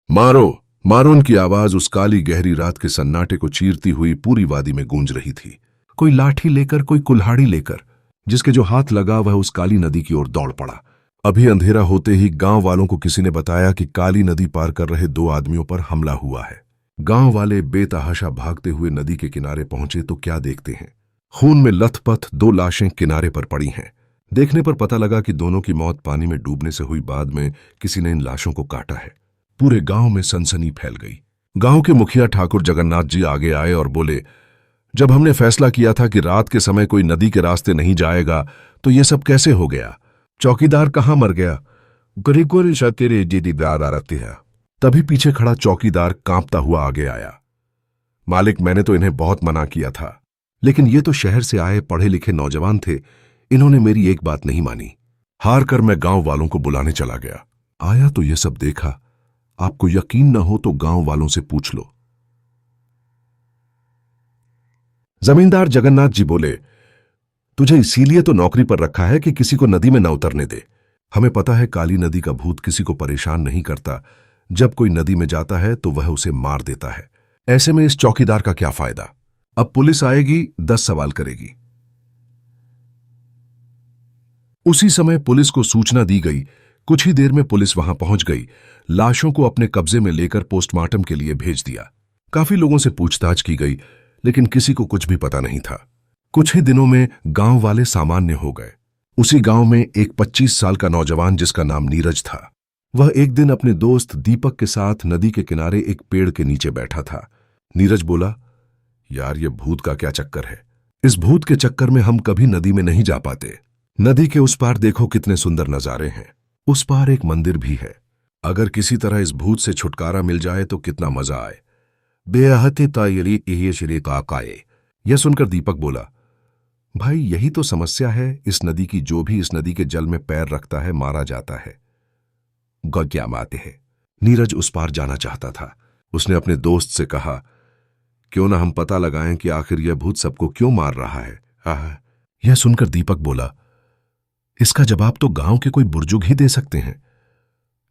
मारो मारो की आवाज उस काली गहरी रात के सन्नाटे को चीरती हुई पूरी वादी में गूंज रही थी। कोई लाठी लेकर, कोई कुल्हाड़ी लेकर, जिसके जो हाथ लगा वह उस काली नदी की ओर दौड़ पड़ा। अभी अंधेरा होते ही गांव वालों को किसी ने बताया कि काली नदी पार कर रहे दो आदमियों पर हमला हुआ है। गांव वाले बेतहाशा भागते हुए नदी के किनारे पहुंचे तो क्या देखते हैं, खून में लथपथ दो लाशें किनारे पर पड़ी हैं। देखने पर पता लगा कि दोनों की मौत पानी में डूबने से हुई, बाद में किसी ने इन लाशों को काटा है। पूरे गांव में सनसनी फैल गई। गांव के मुखिया ठाकुर जगन्नाथ जी आगे आए और बोले, जब हमने फैसला किया था कि रात के समय कोई नदी के रास्ते नहीं जाएगा तो ये सब कैसे हो गया? चौकीदार कहाँ मर गया? तभी पीछे खड़ा चौकीदार कांपता हुआ आगे आया। मालिक, मैंने तो इन्हें बहुत मना किया था, लेकिन ये तो शहर से आए पढ़े लिखे नौजवान थे, इन्होंने मेरी एक बात नहीं मानी। हार कर मैं गांव वालों को बुलाने चला गया। आया तो ये सब देखा। आपको यकीन न हो तो गांव वालों से पूछ लो। जमींदार जगन्नाथ जी बोले, तुझे इसीलिए तो नौकरी पर रखा है कि किसी को नदी में न उतरने दे। हमें पता है काली नदी का भूत किसी को परेशान नहीं करता। जब कोई नदी में जाता है तो वह उसे मार देता है। ऐसे में इस चौकीदार का क्या फायदा? अब पुलिस आएगी, 10 सवाल करेगी। उसी समय पुलिस को सूचना दी गई। कुछ ही देर में पुलिस वहां पहुंच गई। लाशों को अपने कब्जे में लेकर पोस्टमार्टम के लिए भेज दिया। काफी लोगों से पूछताछ की गई, लेकिन किसी को कुछ भी पता नहीं था। कुछ ही दिनों में गांव वाले सामान्य हो गए। उसी गांव में एक 25 साल का नौजवान जिसका नाम नीरज था, वह एक दिन अपने दोस्त दीपक के साथ नदी के किनारे एक पेड़ के नीचे बैठा था। नीरज बोला, यार ये भूत का क्या चक्कर है? इस भूत के चक्कर में हम कभी नदी में नहीं जा पाते। नदी के उस पार देखो कितने सुंदर नजारे हैं। उस पार एक मंदिर भी है। अगर किसी तरह इस भूत से छुटकारा मिल जाए तो कितना मजा आए। बेहते तायरी यही श्री काकाए। यह सुनकर दीपक बोला, भाई यही तो समस्या है इस नदी की, जो भी इस नदी के जल में पैर रखता है मारा जाता है। क्या बातें हैं। नीरज उस पार जाना चाहता था। उसने अपने दोस्त से कहा, क्यों ना हम पता लगाएं कि आखिर यह भूत सबको क्यों मार रहा है। यह सुनकर दीपक बोला, इसका जवाब तो गांव के कोई बुजुर्ग ही दे सकते हैं।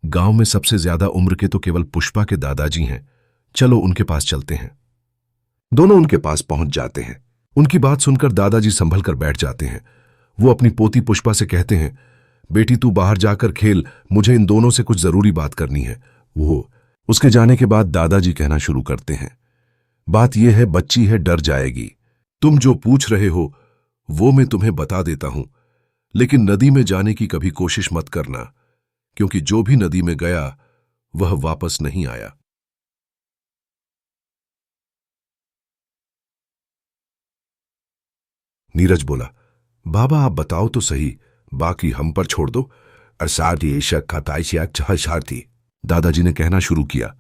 गांव में सबसे ज्यादा उम्र के तो केवल पुष्पा के दादाजी हैं। चलो उनके पास चलते हैं। दोनों उनके पास पहुंच जाते हैं। उनकी बात सुनकर दादाजी संभल कर बैठ जाते हैं। वो अपनी पोती पुष्पा से कहते हैं, बेटी तू बाहर जाकर खेल, मुझे इन दोनों से कुछ जरूरी बात करनी है। वो उसके जाने के बाद दादाजी कहना शुरू करते हैं, बात यह है, बच्ची है, डर जाएगी। तुम जो पूछ रहे हो वो मैं तुम्हें बता देता हूं, लेकिन नदी में जाने की कभी कोशिश मत करना, क्योंकि जो भी नदी में गया वह वापस नहीं आया। नीरज बोला, बाबा आप बताओ तो सही, बाकी हम पर छोड़ दो। दादाजी ने कहना शुरू किया,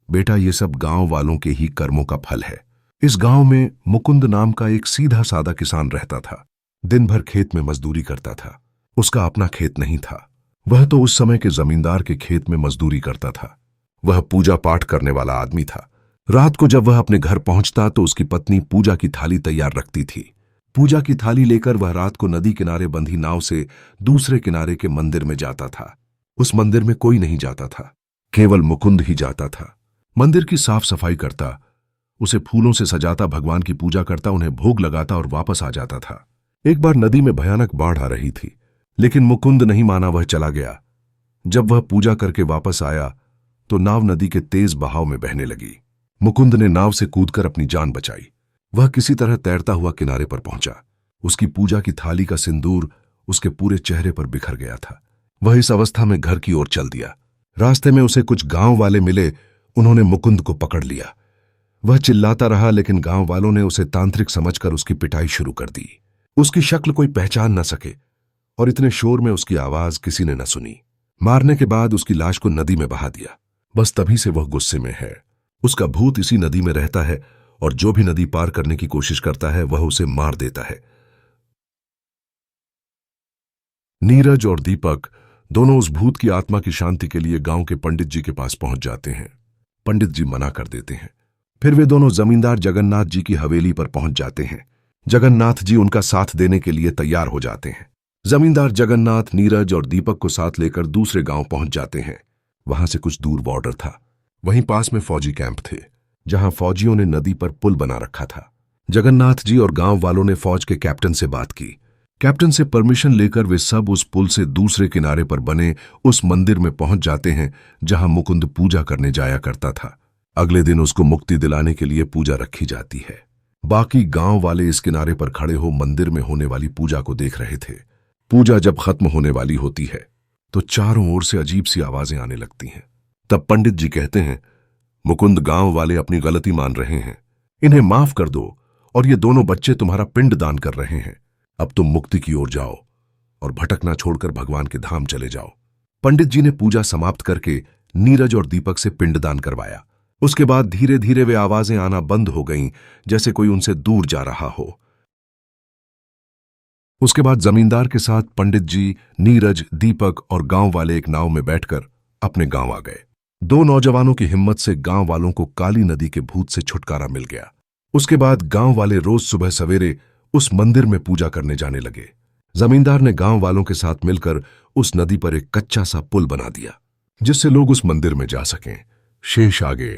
बेटा ये सब गांव वालों के ही कर्मों का फल है। इस गांव में मुकुंद नाम का एक सीधा सादा किसान रहता था। दिन भर खेत में मजदूरी करता था। उसका अपना खेत नहीं था। वह तो उस समय के जमींदार के खेत में मजदूरी करता था। वह पूजा पाठ करने वाला आदमी था। रात को जब वह अपने घर पहुंचता तो उसकी पत्नी पूजा की थाली तैयार रखती थी। पूजा की थाली लेकर वह रात को नदी किनारे बंधी नाव से दूसरे किनारे के मंदिर में जाता था। उस मंदिर में कोई नहीं जाता था, केवल मुकुंद ही जाता था। मंदिर की साफ सफाई करता, उसे फूलों से सजाता, भगवान की पूजा करता, उन्हें भोग लगाता और वापस आ जाता था। एक बार नदी में भयानक बाढ़ आ रही थी, लेकिन मुकुंद नहीं माना, वह चला गया। जब वह पूजा करके वापस आया तो नाव नदी के तेज बहाव में बहने लगी। मुकुंद ने नाव से कूदकर अपनी जान बचाई। वह किसी तरह तैरता हुआ किनारे पर पहुंचा। उसकी पूजा की थाली का सिंदूर उसके पूरे चेहरे पर बिखर गया था। वह इस अवस्था में घर की ओर चल दिया। रास्ते में उसे कुछ गांव वाले मिले। उन्होंने मुकुंद को पकड़ लिया। वह चिल्लाता रहा, लेकिन गांव वालों ने उसे तांत्रिक समझकर उसकी पिटाई शुरू कर दी। उसकी शक्ल कोई पहचान न सके और इतने शोर में उसकी आवाज किसी ने न सुनी। मारने के बाद उसकी लाश को नदी में बहा दिया। बस तभी से वह गुस्से में है। उसका भूत इसी नदी में रहता है और जो भी नदी पार करने की कोशिश करता है वह उसे मार देता है। नीरज और दीपक दोनों उस भूत की आत्मा की शांति के लिए गांव के पंडित जी के पास पहुंच जाते हैं। पंडित जी मना कर देते हैं। फिर वे दोनों जमींदार जगन्नाथ जी की हवेली पर पहुंच जाते हैं। जगन्नाथ जी उनका साथ देने के लिए तैयार हो जाते हैं। जमींदार जगन्नाथ नीरज और दीपक को साथ लेकर दूसरे गांव पहुंच जाते हैं। वहां से कुछ दूर बॉर्डर था। वहीं पास में फौजी कैंप थे, जहां फौजियों ने नदी पर पुल बना रखा था। जगन्नाथ जी और गांव वालों ने फौज के कैप्टन से बात की। कैप्टन से परमिशन लेकर वे सब उस पुल से दूसरे किनारे पर बने उस मंदिर में पहुंच जाते हैं जहां मुकुंद पूजा करने जाया करता था। अगले दिन उसको मुक्ति दिलाने के लिए पूजा रखी जाती है। बाकी गांव वाले इस किनारे पर खड़े हो मंदिर में होने वाली पूजा को देख रहे थे। पूजा जब खत्म होने वाली होती है तो चारों ओर से अजीब सी आवाजें आने लगती हैं। तब पंडित जी कहते हैं, मुकुंद, गांव वाले अपनी गलती मान रहे हैं, इन्हें माफ कर दो और ये दोनों बच्चे तुम्हारा पिंड दान कर रहे हैं। अब तुम मुक्ति की ओर जाओ और भटकना छोड़कर भगवान के धाम चले जाओ। पंडित जी ने पूजा समाप्त करके नीरज और दीपक से पिंडदान करवाया। उसके बाद धीरे धीरे वे आवाजें आना बंद हो गईं, जैसे कोई उनसे दूर जा रहा हो। उसके बाद जमींदार के साथ पंडित जी, नीरज, दीपक और गांव वाले एक नाव में बैठकर अपने गांव आ गए। दो नौजवानों की हिम्मत से गांव वालों को काली नदी के भूत से छुटकारा मिल गया। उसके बाद गांव वाले रोज सुबह सवेरे उस मंदिर में पूजा करने जाने लगे। जमींदार ने गांव वालों के साथ मिलकर उस नदी पर एक कच्चा सा पुल बना दिया, जिससे लोग उस मंदिर में जा सकें। शेष आगे।